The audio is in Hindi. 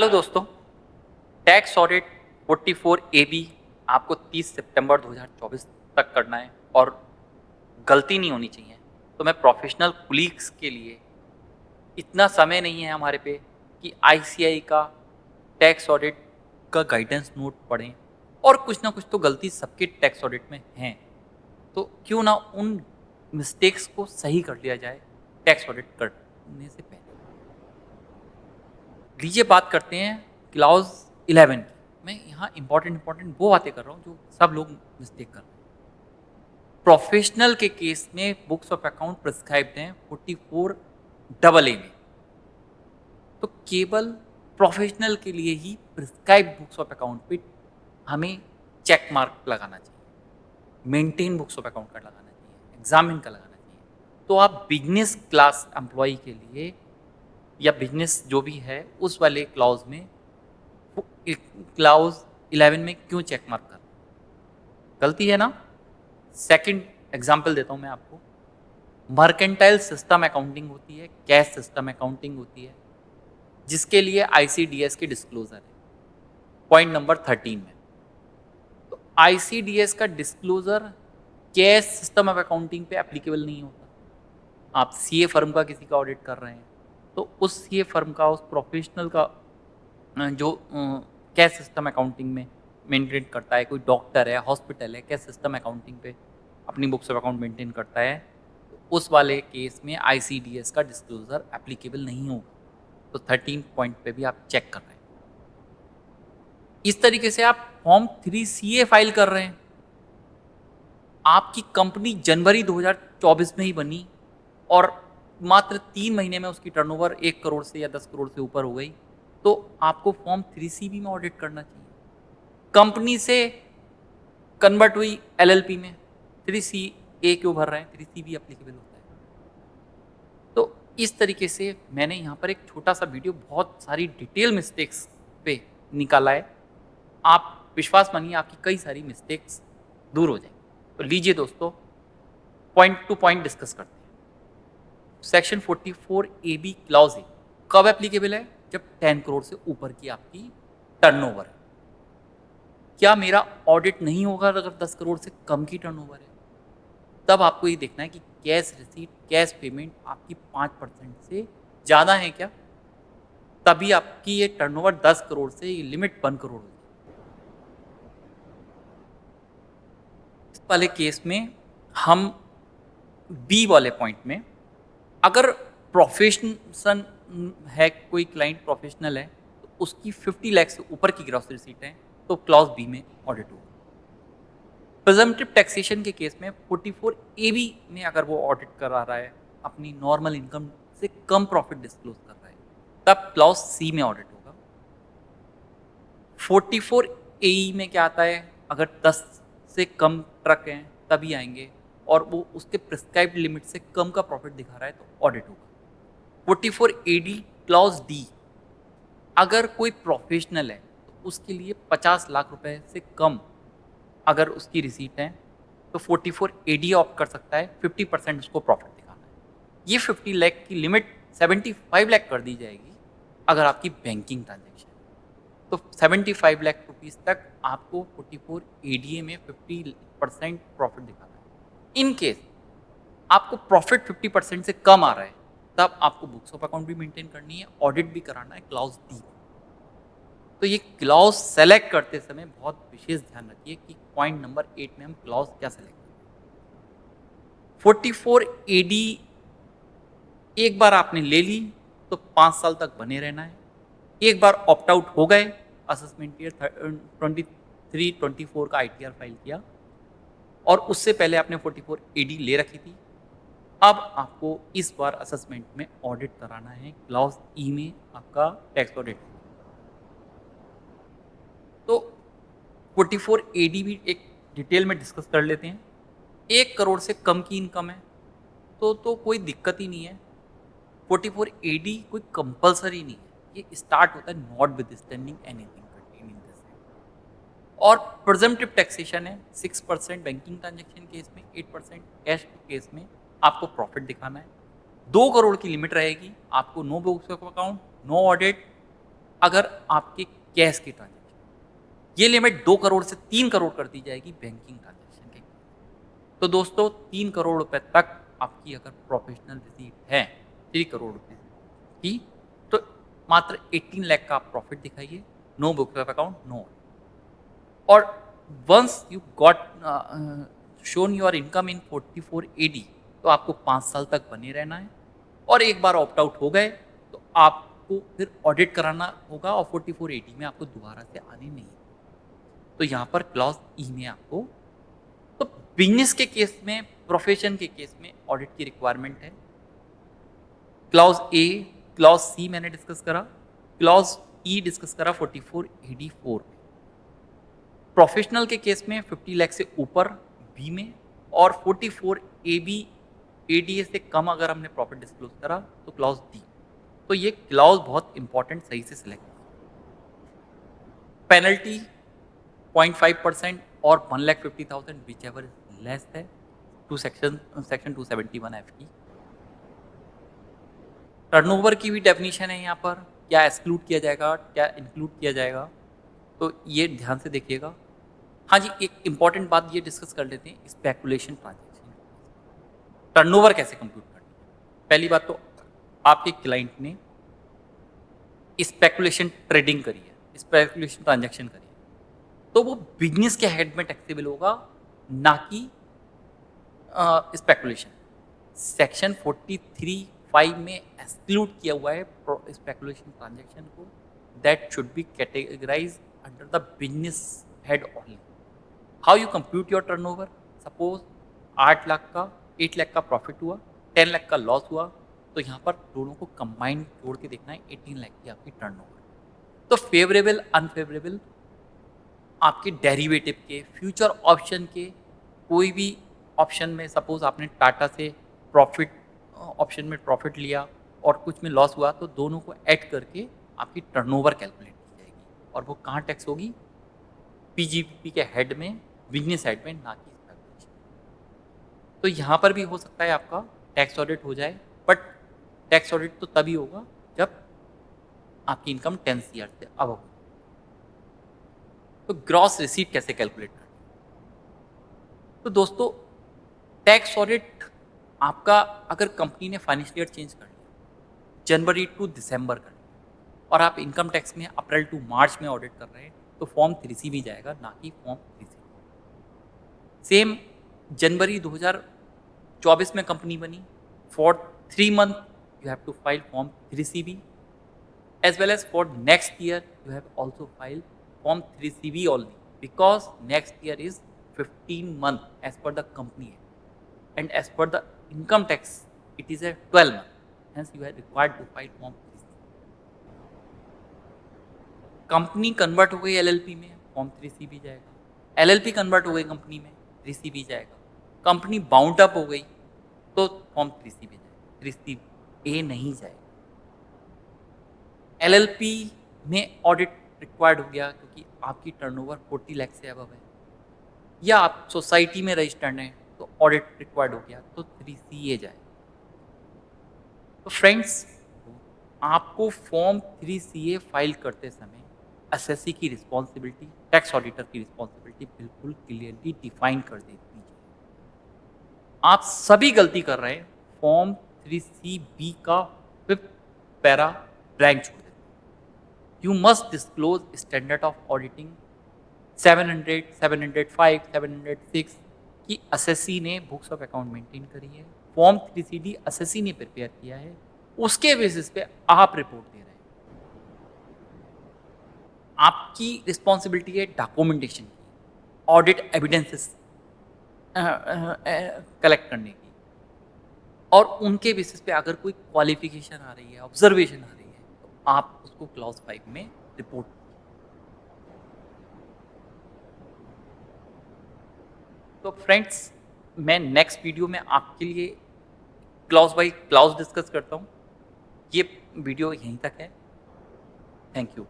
हेलो दोस्तों। टैक्स ऑडिट 44 AB आपको 30 सितंबर 2024 तक करना है और गलती नहीं होनी चाहिए। तो मैं प्रोफेशनल कुलीग्स के लिए इतना समय नहीं है हमारे पे कि ICAI का टैक्स ऑडिट का गाइडेंस नोट पढ़ें और कुछ ना कुछ तो गलती सबके टैक्स ऑडिट में हैं। तो क्यों ना उन मिस्टेक्स को सही कर लिया जाए टैक्स ऑडिट करने से पहले। लीजिए बात करते हैं क्लाउज 11 की। मैं यहाँ इंपॉर्टेंट वो बातें कर रहा हूँ जो सब लोग मिस्टेक कर रहे हैं। प्रोफेशनल के केस में बुक्स ऑफ अकाउंट प्रिस्क्राइब्ड हैं 44 AA में। तो केवल प्रोफेशनल के लिए ही प्रिस्क्राइब बुक्स ऑफ अकाउंट पे हमें चेक मार्क लगाना चाहिए, मेंटेन बुक्स ऑफ अकाउंट का लगाना चाहिए, एग्जामिन का लगाना चाहिए। तो आप बिजनेस क्लास एम्प्लॉय के लिए या बिजनेस जो भी है उस वाले क्लाउज में क्लाउज 11 में क्यों चेक मार्क कर, गलती है ना। सेकंड एग्जांपल देता हूं मैं आपको। मर्केंटाइल सिस्टम अकाउंटिंग होती है, कैश सिस्टम अकाउंटिंग होती है, जिसके लिए ICDS की डिस्क्लोजर है पॉइंट नंबर 13 में। तो ICDS का disclosure cash system of accounting पे एप्लीकेबल नहीं होता। आप CA फर्म का किसी का ऑडिट कर रहे हैं तो उस CA फर्म का, उस प्रोफेशनल का जो कैश सिस्टम अकाउंटिंग में मेंटेन करता है, कोई डॉक्टर है, हॉस्पिटल है, कैश सिस्टम अकाउंटिंग पे अपनी बुक्स ऑफ अकाउंट मेंटेन करता है, तो उस वाले केस में ICDS का डिस्क्लोजर एप्लीकेबल नहीं होगा। तो 13 पॉइंट पे भी आप चेक कर रहे हैं। इस तरीके से आप फॉर्म 3CA फाइल कर रहे हैं। आपकी कंपनी जनवरी 2024 में ही बनी और मात्र 3 महीने में उसकी टर्नओवर 1 करोड़ से या 10 करोड़ से ऊपर हो गई। तो आपको फॉर्म 3CB में ऑडिट करना चाहिए। कंपनी से कन्वर्ट हुई LLP में 3CA क्यों भर रहे हैं, 3CB एप्लीकेबल होता है। तो इस तरीके से मैंने यहाँ पर एक छोटा सा वीडियो बहुत सारी डिटेल मिस्टेक्स पे निकाला है। आप विश्वास मानिए आपकी कई सारी मिस्टेक्स दूर हो जाएंगी। तो लीजिए दोस्तों, पॉइंट टू पॉइंट डिस्कस करते हैं। सेक्शन 44 AB क्लॉज ए कब एप्लीकेबल है? जब 10 करोड़ से ऊपर की आपकी टर्नओवर है। क्या मेरा ऑडिट नहीं होगा अगर 10 करोड़ से कम की टर्नओवर है? तब आपको ये देखना है कि कैश रिसीट, कैश पेमेंट आपकी 5% से ज़्यादा है क्या, तभी आपकी ये टर्नओवर 10 करोड़ से ये लिमिट 1 करोड़ होगी। इस वाले केस में हम बी वाले पॉइंट में, अगर प्रोफेशनल है, कोई क्लाइंट प्रोफेशनल है तो उसकी 50 लाख से ऊपर की ग्रॉस रिसीट है तो क्लॉज बी में ऑडिट होगा। प्रिजम्पटिव टैक्सेशन के केस में 44 AB में अगर वो ऑडिट करा रहा है, अपनी नॉर्मल इनकम से कम प्रॉफिट डिस्क्लोज कर रहा है, तब क्लॉज सी में ऑडिट होगा। 44 AE में क्या आता है? अगर 10 से कम ट्रक हैं तभी आएंगे और वो उसके प्रिस्क्राइब्ड लिमिट से कम का प्रॉफिट दिखा रहा है तो ऑडिट होगा। 44 AD क्लॉज डी, अगर कोई प्रोफेशनल है तो उसके लिए 50 लाख रुपए से कम अगर उसकी रिसीट है तो 44 AD ऑप्ट कर सकता है, 50% उसको प्रॉफिट दिखाना है। ये 50 लाख की लिमिट 75 लाख कर दी जाएगी अगर आपकी बैंकिंग ट्रांजेक्शन, तो 75 लाख रुपीस तक आपको 44 ADA में 50% प्रॉफिट दिखाना है। इन केस आपको प्रॉफिट 50% से कम आ रहा है तब आपको बुक्स ऑफ अकाउंट भी मेंटेन करनी है, ऑडिट भी कराना है क्लॉज डी। तो ये क्लॉज सेलेक्ट करते समय बहुत विशेष ध्यान रखिए कि पॉइंट नंबर 8 में हम क्लॉज क्या सेलेक्ट करें। 44 AD एक बार आपने ले ली तो 5 साल तक बने रहना है। एक बार ऑप्ट आउट हो गए, असेसमेंट ईयर 23-24 का ITR फाइल किया और उससे पहले आपने 44 AD ले रखी थी, अब आपको इस बार असेसमेंट में ऑडिट कराना है, क्लॉज ई में आपका टैक्स ऑडिट। तो 44 AD भी एक डिटेल में डिस्कस कर लेते हैं। 1 करोड़ से कम की इनकम है तो कोई दिक्कत ही नहीं है। 44 AD कोई कंपलसरी नहीं है, ये स्टार्ट होता है not with standing anything contain in this. और प्रिजम्पटिव टैक्सेशन है 6% बैंकिंग ट्रांजेक्शन केस में, 8% कैश केस में आपको प्रॉफिट दिखाना है। 2 करोड़ की लिमिट रहेगी, आपको no books of account, no audit, अगर आपके कैश के ट्रांजैक्शन, ये लिमिट 2 करोड़ से 3 करोड़ कर दी जाएगी बैंकिंग ट्रांजैक्शन के। तो दोस्तों 3 करोड़ रुपए तक आपकी अगर प्रोफेशनल रिसीट है 3 करोड़ रुपए की, तो मात्र 18 लाख का आप प्रॉफिट दिखाइए, no book of account, no. और once you got shown your income in 44 AD, तो आपको 5 साल तक बने रहना है। और एक बार ऑप्ट आउट हो गए तो आपको फिर ऑडिट कराना होगा और 44 AD में आपको दोबारा से आने नहीं। तो यहाँ पर क्लॉज ई में आपको, तो बिजनेस के केस में, प्रोफेशन के केस में ऑडिट की रिक्वायरमेंट है। क्लॉज ए, क्लॉज सी मैंने डिस्कस करा, क्लॉज ई डिस्कस करा 44 AD 4 में। प्रोफेशनल के केस में 50 लाख से ऊपर बी में, और 44 AB ADA से कम अगर हमने प्रॉफिट डिस्क्लोज करा तो क्लॉज डी। तो ये क्लॉज बहुत इंपॉर्टेंट, सही से सिलेक्ट। पेनल्टी 0.5% और 1,50,000 विच एवर लेस है टू सेक्शन 271F की। टर्नओवर की भी डेफिनेशन है यहाँ पर, क्या एक्सक्लूड किया जाएगा, क्या इंक्लूड किया जाएगा, तो ये ध्यान से देखिएगा। हाँ जी, एक इंपॉर्टेंट बात ये डिस्कस कर लेते हैं, स्पेकुलेशन ट्रांजैक्शन। टर्नओवर कैसे कंप्यूट करनी है। पहली बात तो आपके क्लाइंट ने स्पेकुलेशन ट्रेडिंग करी है, स्पेकुलेशन ट्रांजैक्शन करी है, तो वो बिजनेस के हेड में टैक्सेबल होगा, ना कि स्पेकुलेशन। सेक्शन 43(5) में एक्सक्लूड किया हुआ है स्पेकुलेशन ट्रांजैक्शन को, that should be categorise under the business head only. How you compute your turnover. Suppose 8 lakh का 8 लाख का प्रॉफिट हुआ, 10 लाख का लॉस हुआ, तो यहाँ पर दोनों को कंबाइंड जोड़ के देखना है 18 लाख की आपकी टर्नओवर। तो फेवरेबल अनफेवरेबल आपके डेरिवेटिव के, फ्यूचर ऑप्शन के, कोई भी ऑप्शन में, सपोज आपने टाटा से प्रॉफिट ऑप्शन में प्रॉफिट लिया और कुछ में लॉस हुआ, तो दोनों को ऐड करके आपकी टर्नओवर कैलकुलेट की जाएगी, और वो कहाँ टैक्स होगी, पीजीपी के हेड में, बिजनेस हेड में, ना कि स्पेकुलेशन। तो यहाँ पर भी हो सकता है आपका टैक्स ऑडिट हो जाए, बट टैक्स ऑडिट तो तभी होगा जब आपकी इनकम 10 CR से अब हो। तो ग्रॉस रिसीट कैसे कैलकुलेट करना। तो दोस्तों टैक्स ऑडिट आपका, अगर कंपनी ने फाइनेंशियल ईयर चेंज कर लिया, जनवरी टू दिसंबर कर लिया, और आप इनकम टैक्स में अप्रैल टू मार्च में ऑडिट कर रहे हैं, तो फॉर्म 3C भी जाएगा, ना कि फॉर्म 3C। सेम जनवरी 2024 में कंपनी बनी, for 3 month you have to file form 3CB, as well as for next year you have also filed form 3CB only, because next year is 15 month as per the company act, and as per the income tax it is a 12 month, hence you are required to file form 3CB। Company convert हो गई LLP में, फॉर्म 3CB जाएगा। LLP कन्वर्ट हो गई कंपनी में, 3CB जाएगा। कंपनी बाउंड अप हो गई तो फॉर्म 3CB जाएगा, 3CA नहीं जाएगा। LLP में ऑडिट रिक्वायर्ड हो गया क्योंकि आपकी टर्नओवर 40 लाख से अबव है, या आप सोसाइटी में रजिस्टर्ड हैं तो ऑडिट रिक्वायर्ड हो गया, तो 3CA जाए। तो फ्रेंड्स, आपको फॉर्म 3CA फाइल करते समय एसएससी की रिस्पॉन्सिबिलिटी, टैक्स ऑडिटर की रिस्पॉन्सिबिलिटी बिल्कुल क्लियरली डिफाइन कर देनी चाहिए। आप सभी गलती कर रहे हैं, फॉर्म 3CB का 5th पैरा ब्लैंक छोड़ देते हैं। You must disclose standard of auditing 700, 705, 706 की एसएससी ने बुक्स ऑफ अकाउंट मेंटेन करी है, फॉर्म 3CD एसएससी ने प्रिपेयर किया है, उसके बेसिस पे आप रिपोर्ट दे रहे हैं। आपकी रिस्पॉन्सिबिलिटी है डॉक्यूमेंटेशन की, ऑडिट एविडेंसेस कलेक्ट करने की, और उनके बेसिस पे अगर कोई क्वालिफिकेशन आ रही है, ऑब्जर्वेशन आ रही है, तो आप उसको क्लॉज 5 में रिपोर्ट। तो फ्रेंड्स, मैं नेक्स्ट वीडियो में आपके लिए क्लॉज बाय क्लॉज डिस्कस करता हूँ। ये वीडियो यहीं तक है। Thank you.